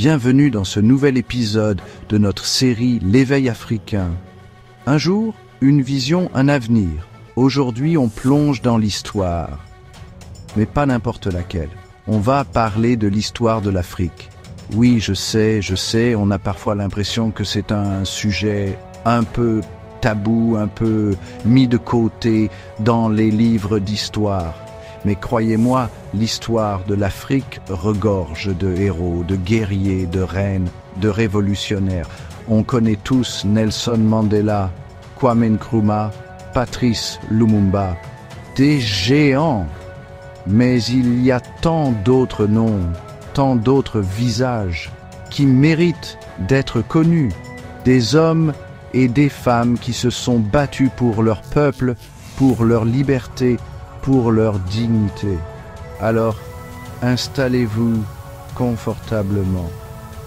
bienvenue dans ce nouvel épisode de notre série L'éveil africain. Un jour, une vision, un avenir. Aujourd'hui, on plonge dans l'histoire. Mais pas n'importe laquelle. On va parler de l'histoire de l'Afrique. Oui, je sais, on a parfois l'impression que c'est un sujet un peu tabou, un peu mis de côté dans les livres d'histoire. Mais croyez-moi, l'histoire de l'Afrique regorge de héros, de guerriers, de reines, de révolutionnaires. On connaît tous Nelson Mandela, Kwame Nkrumah, Patrice Lumumba, des géants. Mais il y a tant d'autres noms, tant d'autres visages qui méritent d'être connus, des hommes et des femmes qui se sont battus pour leur peuple, pour leur liberté, pour leur dignité. Alors, installez-vous confortablement,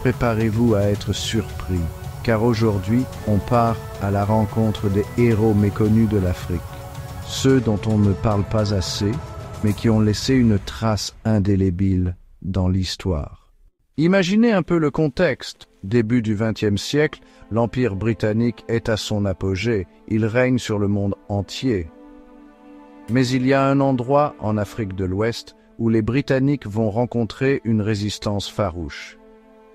préparez-vous à être surpris, car aujourd'hui, on part à la rencontre des héros méconnus de l'Afrique, ceux dont on ne parle pas assez, mais qui ont laissé une trace indélébile dans l'histoire. Imaginez un peu le contexte. Début du XXe siècle, l'Empire britannique est à son apogée, il règne sur le monde entier. Mais il y a un endroit en Afrique de l'Ouest où les Britanniques vont rencontrer une résistance farouche.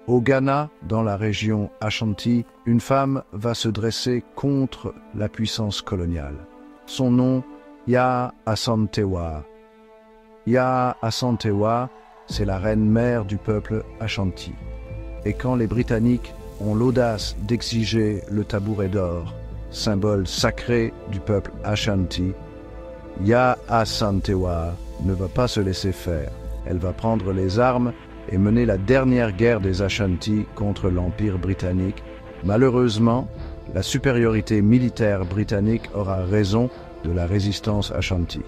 Au Ghana, dans la région Ashanti, une femme va se dresser contre la puissance coloniale. Son nom, Yaa Asantewaa. Yaa Asantewaa, c'est la reine-mère du peuple Ashanti. Et quand les Britanniques ont l'audace d'exiger le tabouret d'or, symbole sacré du peuple Ashanti, Yaa Asantewaa ne va pas se laisser faire. Elle va prendre les armes et mener la dernière guerre des Ashanti contre l'Empire britannique. Malheureusement, la supériorité militaire britannique aura raison de la résistance Ashanti.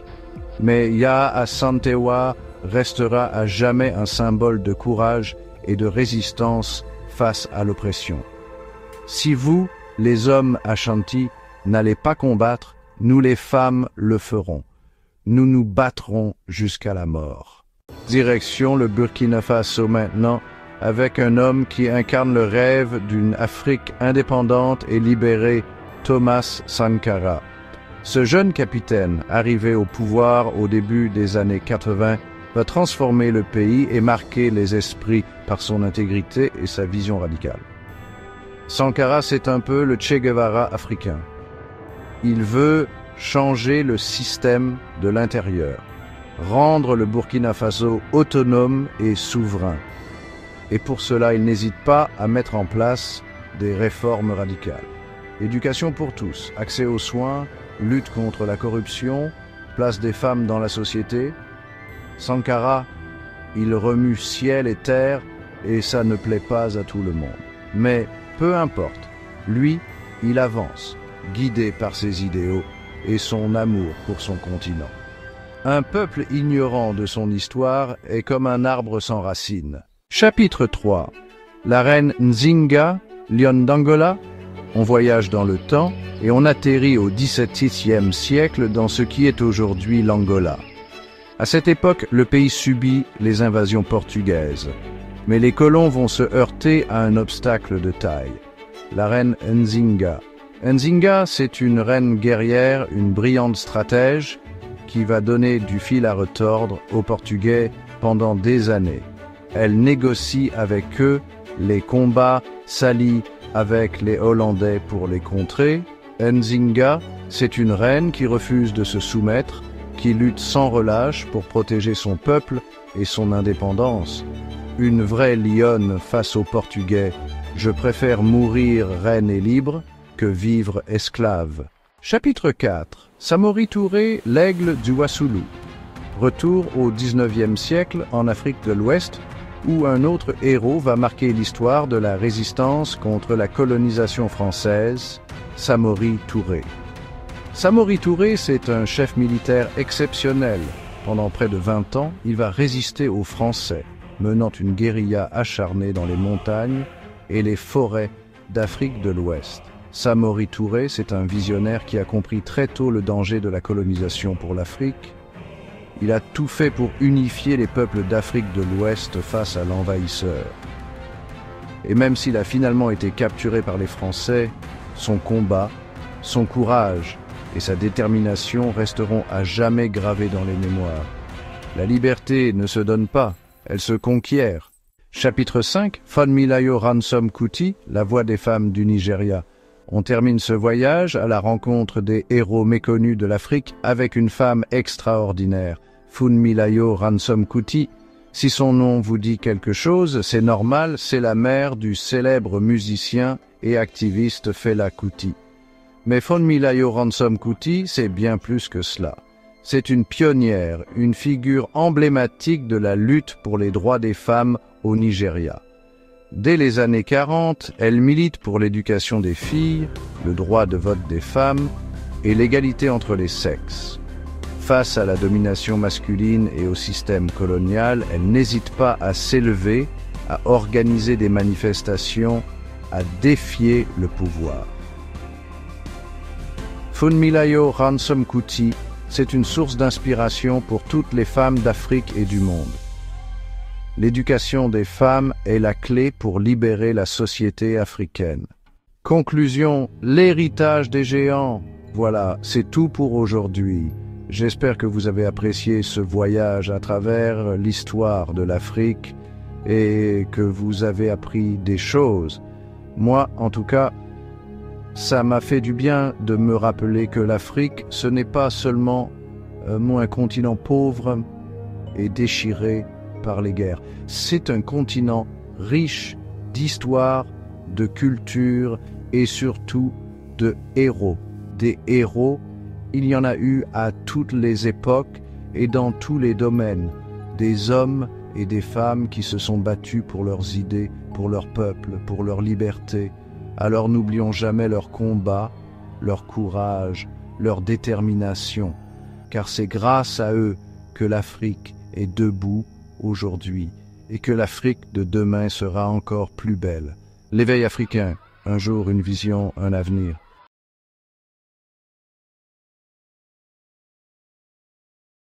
Mais Yaa Asantewaa restera à jamais un symbole de courage et de résistance face à l'oppression. Si vous, les hommes Ashanti, n'allez pas combattre, nous les femmes le ferons. Nous nous battrons jusqu'à la mort. Direction le Burkina Faso maintenant, avec un homme qui incarne le rêve d'une Afrique indépendante et libérée, Thomas Sankara. Ce jeune capitaine, arrivé au pouvoir au début des années 80, va transformer le pays et marquer les esprits par son intégrité et sa vision radicale. Sankara, c'est un peu le Che Guevara africain. Il veut changer le système de l'intérieur, rendre le Burkina Faso autonome et souverain. Et pour cela, il n'hésite pas à mettre en place des réformes radicales. Éducation pour tous, accès aux soins, lutte contre la corruption, place des femmes dans la société. Sankara, il remue ciel et terre et ça ne plaît pas à tout le monde. Mais peu importe, lui, il avance, guidé par ses idéaux et son amour pour son continent. Un peuple ignorant de son histoire est comme un arbre sans racines. Chapitre 3. La reine Nzinga, lionne d'Angola. On voyage dans le temps et on atterrit au XVIIe siècle dans ce qui est aujourd'hui l'Angola. À cette époque, le pays subit les invasions portugaises. Mais les colons vont se heurter à un obstacle de taille. La reine Nzinga. Nzinga, c'est une reine guerrière, une brillante stratège qui va donner du fil à retordre aux Portugais pendant des années. Elle négocie avec eux, les combats s'allient avec les Hollandais pour les contrer. Nzinga, c'est une reine qui refuse de se soumettre, qui lutte sans relâche pour protéger son peuple et son indépendance. Une vraie lionne face aux Portugais. Je préfère mourir reine et libre que vivre esclave. Chapitre 4. Samori Touré, l'aigle du Wassoulou. Retour au XIXe siècle en Afrique de l'Ouest, où un autre héros va marquer l'histoire de la résistance contre la colonisation française, Samori Touré. Samori Touré, c'est un chef militaire exceptionnel. Pendant près de 20 ans, il va résister aux Français, menant une guérilla acharnée dans les montagnes et les forêts d'Afrique de l'Ouest. Samori Touré, c'est un visionnaire qui a compris très tôt le danger de la colonisation pour l'Afrique. Il a tout fait pour unifier les peuples d'Afrique de l'Ouest face à l'envahisseur. Et même s'il a finalement été capturé par les Français, son combat, son courage et sa détermination resteront à jamais gravés dans les mémoires. La liberté ne se donne pas, elle se conquiert. Chapitre 5, Funmilayo Ransome Kuti, la voix des femmes du Nigeria. On termine ce voyage à la rencontre des héros méconnus de l'Afrique avec une femme extraordinaire, Funmilayo Ransome Kuti. Si son nom vous dit quelque chose, c'est normal, c'est la mère du célèbre musicien et activiste Fela Kuti. Mais Funmilayo Ransome Kuti, c'est bien plus que cela. C'est une pionnière, une figure emblématique de la lutte pour les droits des femmes au Nigeria. Dès les années 40, elle milite pour l'éducation des filles, le droit de vote des femmes et l'égalité entre les sexes. Face à la domination masculine et au système colonial, elle n'hésite pas à s'élever, à organiser des manifestations, à défier le pouvoir. Funmilayo Ransome Kuti, c'est une source d'inspiration pour toutes les femmes d'Afrique et du monde. L'éducation des femmes est la clé pour libérer la société africaine. Conclusion, l'héritage des géants. Voilà, c'est tout pour aujourd'hui. J'espère que vous avez apprécié ce voyage à travers l'histoire de l'Afrique et que vous avez appris des choses. Moi, en tout cas, ça m'a fait du bien de me rappeler que l'Afrique, ce n'est pas seulement un continent pauvre et déchiré par les guerres. C'est un continent riche d'histoire, de culture et surtout de héros. Des héros, il y en a eu à toutes les époques et dans tous les domaines. Des hommes et des femmes qui se sont battus pour leurs idées, pour leur peuple, pour leur liberté. Alors n'oublions jamais leur combat, leur courage, leur détermination, car c'est grâce à eux que l'Afrique est debout aujourd'hui et que l'Afrique de demain sera encore plus belle. L'éveil africain, un jour une vision, un avenir.